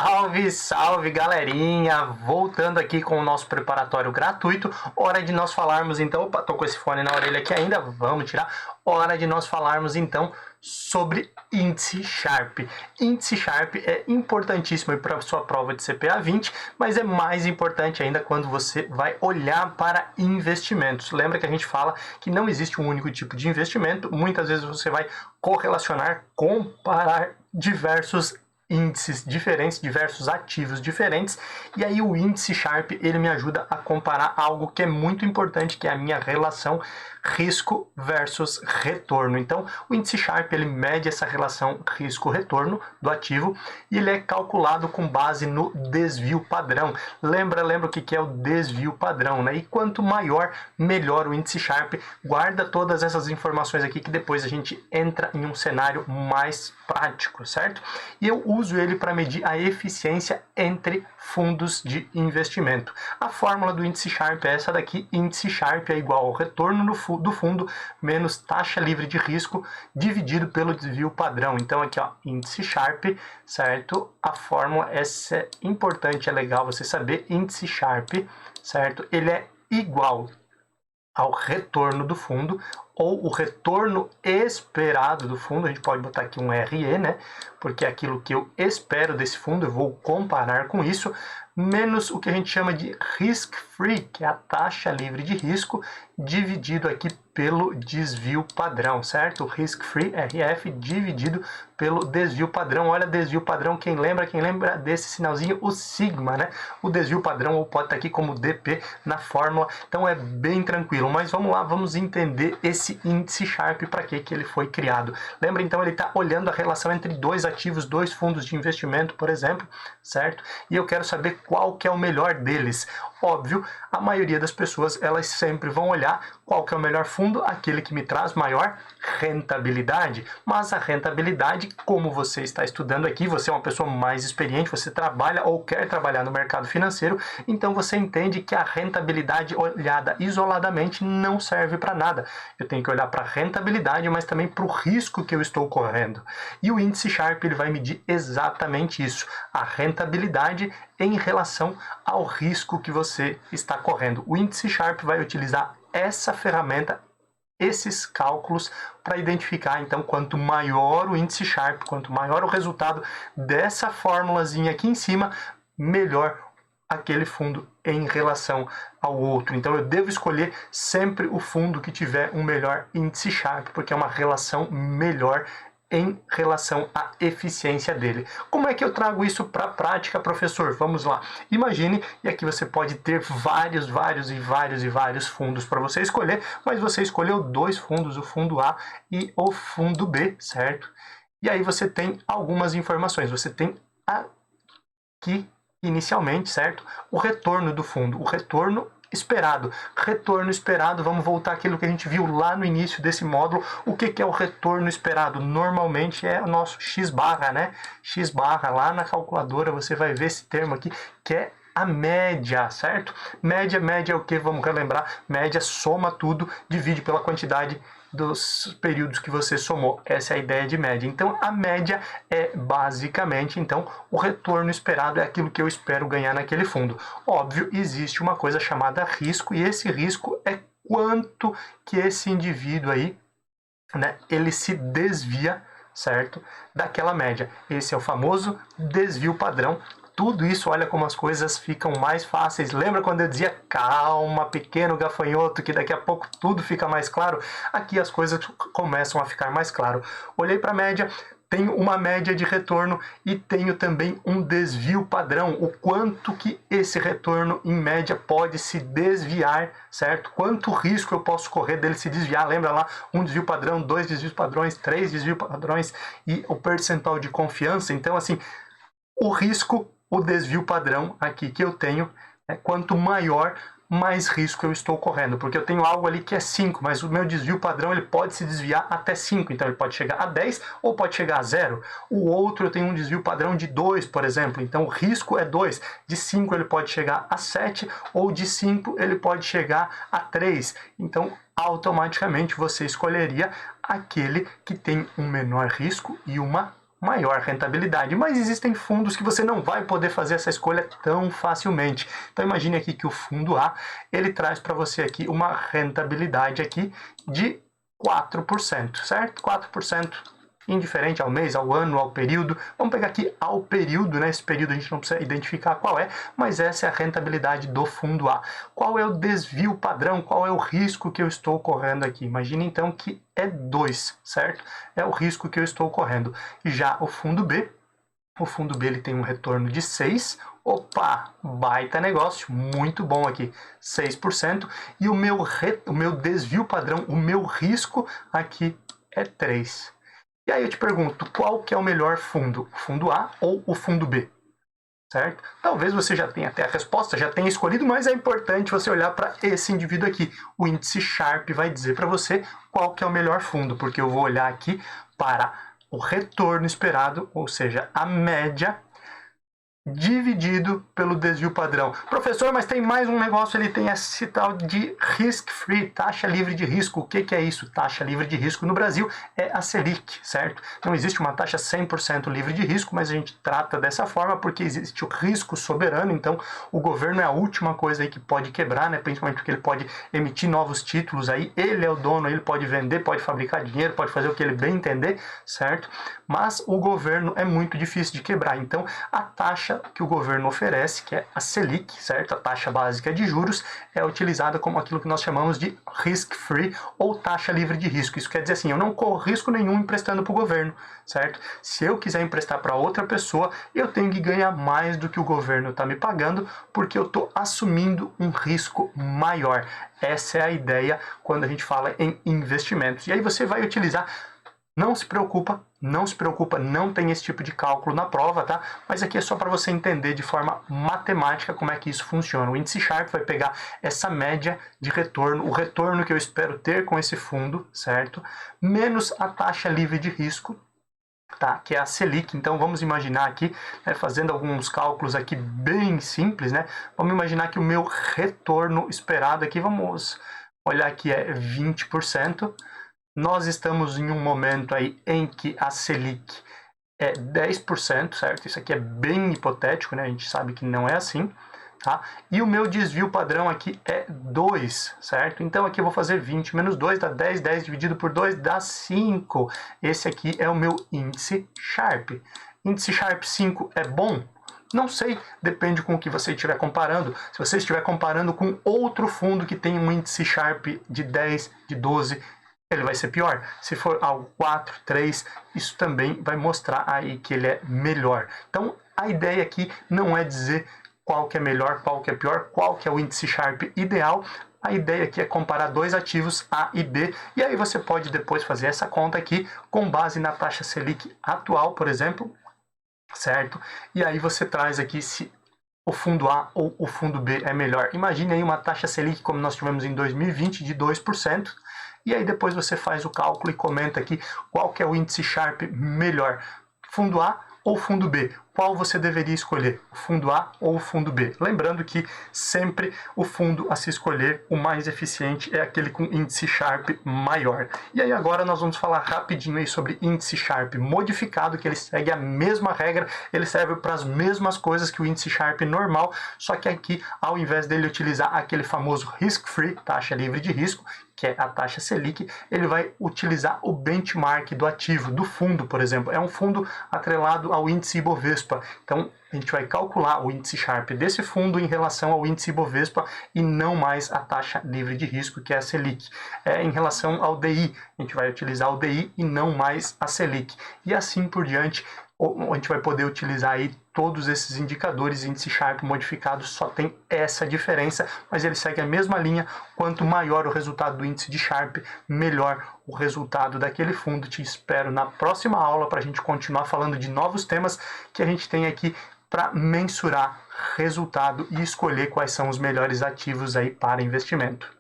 Salve, salve, galerinha! Voltando aqui com o nosso preparatório gratuito. Hora de nós falarmos então, opa, tô com esse fone na orelha aqui ainda, vamos tirar. Hora de nós falarmos então sobre índice Sharpe. Índice Sharpe é importantíssimo para a sua prova de CPA 20, mas é mais importante ainda quando você vai olhar para investimentos. Lembra que a gente fala que não existe um único tipo de investimento, muitas vezes você vai correlacionar, comparar diversos índices diferentes, diversos ativos diferentes, e aí o índice Sharpe ele me ajuda a comparar algo que é muito importante, que é a minha relação risco versus retorno. Então, o índice Sharpe ele mede essa relação risco-retorno do ativo e ele é calculado com base no desvio padrão. Lembra o que é o desvio padrão, né? E quanto maior, melhor o índice Sharpe. Guarda todas essas informações aqui que depois a gente entra em um cenário mais prático, certo? E eu uso ele para medir a eficiência entre fundos de investimento. A fórmula do índice Sharpe é essa daqui: índice Sharpe é igual ao retorno do fundo menos taxa livre de risco dividido pelo desvio padrão. Então aqui, ó, índice Sharpe, certo? A fórmula, essa é importante, é legal você saber. Índice Sharpe, certo? Ele é igual ao retorno do fundo, ou o retorno esperado do fundo. A gente pode botar aqui um RE, né? Porque é aquilo que eu espero desse fundo, eu vou comparar com isso, menos o que a gente chama de risk-free, que é a taxa livre de risco, dividido aqui pelo desvio padrão, certo? Risk-free, RF, dividido pelo desvio padrão. Olha, desvio padrão, quem lembra desse sinalzinho? O sigma, né? O desvio padrão, ou pode estar aqui como DP na fórmula. Então é bem tranquilo, mas vamos lá, vamos entender esse índice Sharpe, para que ele foi criado. Lembra, então, ele está olhando a relação entre dois ativos, dois fundos de investimento, por exemplo, certo? E eu quero saber qual que é o melhor deles. Óbvio, a maioria das pessoas, elas sempre vão olhar qual que é o melhor fundo, aquele que me traz maior rentabilidade. Mas a rentabilidade, como você está estudando aqui, você é uma pessoa mais experiente, você trabalha ou quer trabalhar no mercado financeiro, então você entende que a rentabilidade olhada isoladamente não serve para nada. Eu tenho que olhar para a rentabilidade, mas também para o risco que eu estou correndo. E o índice Sharpe ele vai medir exatamente isso, a rentabilidade em relação ao risco que você está correndo. O índice Sharpe vai utilizar essa ferramenta, esses cálculos, para identificar, então, quanto maior o índice Sharpe, quanto maior o resultado dessa formulazinha aqui em cima, melhor aquele fundo em relação ao outro. Então eu devo escolher sempre o fundo que tiver um melhor índice Sharpe, porque é uma relação melhor em relação à eficiência dele. Como é que eu trago isso para a prática, professor? Vamos lá. Imagine, e aqui você pode ter vários fundos para você escolher, mas você escolheu dois fundos, o fundo A e o fundo B, certo? E aí você tem algumas informações. Você tem aqui, inicialmente, certo? O retorno do fundo, o retorno esperado. Retorno esperado, vamos voltar àquilo que a gente viu lá no início desse módulo. O que é o retorno esperado? Normalmente é o nosso X barra, né? X barra, lá na calculadora você vai ver esse termo aqui, que é a média, certo? Média é o que? Vamos relembrar. Média soma tudo, divide pela quantidade dos períodos que você somou. Essa é a ideia de média. Então, a média é basicamente, então, o retorno esperado é aquilo que eu espero ganhar naquele fundo. Óbvio, existe uma coisa chamada risco, e esse risco é quanto que esse indivíduo aí, né, ele se desvia, certo, daquela média. Esse é o famoso desvio padrão. Tudo isso, olha como as coisas ficam mais fáceis. Lembra quando eu dizia, calma, pequeno gafanhoto, que daqui a pouco tudo fica mais claro? Aqui as coisas começam a ficar mais claro. Olhei para a média, tenho uma média de retorno e tenho também um desvio padrão. O quanto que esse retorno, em média, pode se desviar, certo? Quanto risco eu posso correr dele se desviar? Lembra lá, um desvio padrão, dois desvios padrões, três desvios padrões e o percentual de confiança. Então, assim, o risco, o desvio padrão aqui que eu tenho, quanto maior, mais risco eu estou correndo, porque eu tenho algo ali que é 5, mas o meu desvio padrão ele pode se desviar até 5, então ele pode chegar a 10 ou pode chegar a 0. O outro eu tenho um desvio padrão de 2, por exemplo, então o risco é 2, de 5 ele pode chegar a 7, ou de 5 ele pode chegar a 3, então automaticamente você escolheria aquele que tem um menor risco e uma maior rentabilidade. Mas existem fundos que você não vai poder fazer essa escolha tão facilmente. Então imagine aqui que o fundo A, ele traz para você aqui uma rentabilidade aqui de 4%, certo? 4%. Indiferente ao mês, ao ano, ao período. Vamos pegar aqui ao período, né? Esse período a gente não precisa identificar qual é, mas essa é a rentabilidade do fundo A. Qual é o desvio padrão? Qual é o risco que eu estou correndo aqui? Imagine então que é 2, certo? É o risco que eu estou correndo. Já o fundo B ele tem um retorno de 6. Opa, baita negócio, muito bom aqui, 6%. E o meu desvio padrão, o meu risco aqui é 3. E aí eu te pergunto, qual que é o melhor fundo? O fundo A ou o fundo B? Certo? Talvez você já tenha até a resposta, já tenha escolhido, mas é importante você olhar para esse indivíduo aqui. O índice Sharpe vai dizer para você qual que é o melhor fundo, porque eu vou olhar aqui para o retorno esperado, ou seja, a média dividido pelo desvio padrão. Professor, mas tem mais um negócio, ele tem esse tal de risk-free, taxa livre de risco. O que é isso? Taxa livre de risco no Brasil é a Selic, certo? Não existe uma taxa 100% livre de risco, mas a gente trata dessa forma porque existe o risco soberano, então o governo é a última coisa aí que pode quebrar, né? Principalmente porque ele pode emitir novos títulos aí, ele é o dono, ele pode vender, pode fabricar dinheiro, pode fazer o que ele bem entender, certo? Mas o governo é muito difícil de quebrar, então a taxa que o governo oferece, que é a Selic, certo? A taxa básica de juros é utilizada como aquilo que nós chamamos de risk-free ou taxa livre de risco. Isso quer dizer assim, eu não corro risco nenhum emprestando para o governo, certo? Se eu quiser emprestar para outra pessoa, eu tenho que ganhar mais do que o governo está me pagando, porque eu estou assumindo um risco maior. Essa é a ideia quando a gente fala em investimentos. E aí você vai utilizar. Não se preocupa, não tem esse tipo de cálculo na prova, tá? Mas aqui é só para você entender de forma matemática como é que isso funciona. O índice Sharpe vai pegar essa média de retorno, o retorno que eu espero ter com esse fundo, certo? Menos a taxa livre de risco, tá? Que é a Selic. Então vamos imaginar aqui, né, fazendo alguns cálculos aqui bem simples, né? Vamos imaginar que o meu retorno esperado aqui, vamos olhar que é 20%. Nós estamos em um momento aí em que a Selic é 10%, certo? Isso aqui é bem hipotético, né? A gente sabe que não é assim, tá? E o meu desvio padrão aqui é 2, certo? Então aqui eu vou fazer 20 menos 2 dá 10, 10 dividido por 2 dá 5. Esse aqui é o meu índice Sharpe. Índice Sharpe 5 é bom? Não sei, depende com o que você estiver comparando. Se você estiver comparando com outro fundo que tem um índice Sharpe de 10, de 12, ele vai ser pior. Se for algo 4, 3, isso também vai mostrar aí que ele é melhor. Então, a ideia aqui não é dizer qual que é melhor, qual que é pior, qual que é o índice Sharpe ideal. A ideia aqui é comparar dois ativos A e B, e aí você pode depois fazer essa conta aqui com base na taxa Selic atual, por exemplo, certo? E aí você traz aqui se o fundo A ou o fundo B é melhor. Imagine aí uma taxa Selic como nós tivemos em 2020 de 2%, e aí depois você faz o cálculo e comenta aqui qual que é o índice Sharpe melhor, fundo A ou fundo B. Qual você deveria escolher, o fundo A ou o fundo B? Lembrando que sempre o fundo a se escolher, o mais eficiente é aquele com índice Sharpe maior. E aí agora nós vamos falar rapidinho aí sobre índice Sharpe modificado, que ele segue a mesma regra, ele serve para as mesmas coisas que o índice Sharpe normal, só que aqui, ao invés dele utilizar aquele famoso risk-free, taxa livre de risco, que é a taxa Selic, ele vai utilizar o benchmark do ativo, do fundo, por exemplo. É um fundo atrelado ao índice Ibovespa. Então, a gente vai calcular o índice Sharpe desse fundo em relação ao índice Ibovespa e não mais a taxa livre de risco, que é a Selic. Em relação ao DI, a gente vai utilizar o DI e não mais a Selic. E assim por diante, a gente vai poder utilizar aí todos esses indicadores. Índice Sharpe modificado só tem essa diferença, mas ele segue a mesma linha. Quanto maior o resultado do índice de Sharpe, melhor o resultado daquele fundo. Te espero na próxima aula para a gente continuar falando de novos temas que a gente tem aqui para mensurar resultado e escolher quais são os melhores ativos aí para investimento.